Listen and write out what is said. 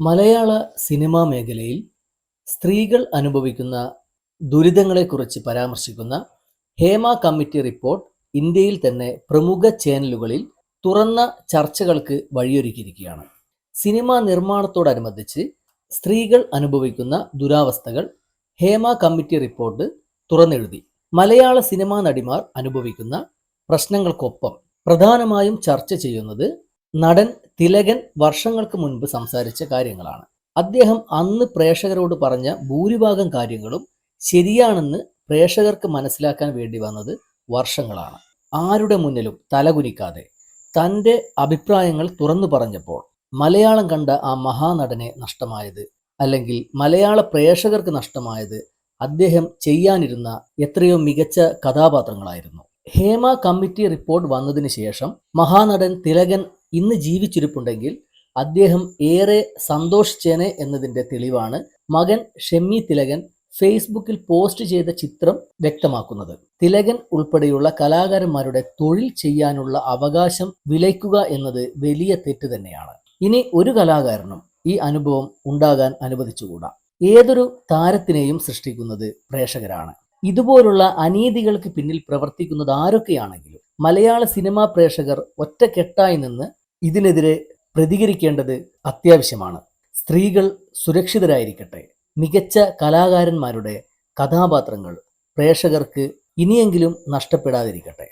മലയാള cinema മേഖലയിൽ സ്ത്രീകൾ അനുഭവിക്കുന്ന ദുരിതങ്ങളെക്കുറിച്ച് പരാമർശിക്കുന്ന ഹേമ കമ്മിറ്റി റിപ്പോർട്ട് ഇന്ത്യയിൽ തന്നെ പ്രമുഖ ചാനലുകളിൽ തുറന്ന ചർച്ചകൾക്ക് വഴിയൊരുക്കിയിരിക്കുകയാണ്. സിനിമാ നിർമ്മാണത്തോടനുബന്ധിച്ച് സ്ത്രീകൾ അനുഭവിക്കുന്ന ദുരാവസ്ഥകൾ ഹേമ കമ്മിറ്റി റിപ്പോർട്ട് തുറന്നെഴുതി. മലയാള സിനിമാ നടിമാർ അനുഭവിക്കുന്ന പ്രശ്നങ്ങൾക്കൊപ്പം പ്രധാനമായും ചർച്ച ചെയ്യുന്നത് നടൻ തിലകൻ വർഷങ്ങൾക്ക് മുൻപ് സംസാരിച്ച കാര്യങ്ങളാണ്. അദ്ദേഹം അന്ന് പ്രേക്ഷകരോട് പറഞ്ഞ ഭൂരിഭാഗം കാര്യങ്ങളും ശരിയാണെന്ന് പ്രേക്ഷകർക്ക് മനസ്സിലാക്കാൻ വേണ്ടി വന്നത് വർഷങ്ങളാണ്. ആരുടെ മുന്നിലും തലകുനിക്കാതെ തൻ്റെ അഭിപ്രായങ്ങൾ തുറന്നു പറഞ്ഞപ്പോൾ മലയാളം കണ്ട ആ മഹാനടനെ നഷ്ടമായത്, അല്ലെങ്കിൽ മലയാള പ്രേക്ഷകർക്ക് നഷ്ടമായത് അദ്ദേഹം ചെയ്യാനിരുന്ന എത്രയോ മികച്ച കഥാപാത്രങ്ങളായിരുന്നു. ഹേമ കമ്മിറ്റി റിപ്പോർട്ട് വന്നതിന് ശേഷം മഹാനടൻ തിലകൻ ഇന്ന് ജീവിച്ചിരിപ്പുണ്ടെങ്കിൽ അദ്ദേഹം ഏറെ സന്തോഷിച്ചേനെ എന്നതിൻ്റെ തെളിവാണ് മകൻ ഷെമ്മി തിലകൻ ഫേസ്ബുക്കിൽ പോസ്റ്റ് ചെയ്ത ചിത്രം വ്യക്തമാക്കുന്നത്. തിലകൻ ഉൾപ്പെടെയുള്ള കലാകാരന്മാരുടെ തൊഴിൽ ചെയ്യാനുള്ള അവകാശം വിലയ്ക്കുക എന്നത് വലിയ തെറ്റ് തന്നെയാണ്. ഇനി ഒരു കലാകാരനും ഈ അനുഭവം ഉണ്ടാകാൻ അനുവദിച്ചുകൂടാ. ഏതൊരു താരത്തിനെയും സൃഷ്ടിക്കുന്നത് പ്രേക്ഷകരാണ്. ഇതുപോലുള്ള അനീതികൾക്ക് പിന്നിൽ പ്രവർത്തിക്കുന്നത് ആരൊക്കെയാണെങ്കിലും മലയാള സിനിമാ പ്രേക്ഷകർ ഒറ്റക്കെട്ടായി നിന്ന് ഇതിനെതിരെ പ്രതികരിക്കേണ്ടത് അത്യാവശ്യമാണ്. സ്ത്രീകൾ സുരക്ഷിതരായിരിക്കട്ടെ. മികച്ച കലാകാരന്മാരുടെ കഥാപാത്രങ്ങൾ പ്രേക്ഷകർക്ക് ഇനിയെങ്കിലും നഷ്ടപ്പെടാതിരിക്കട്ടെ.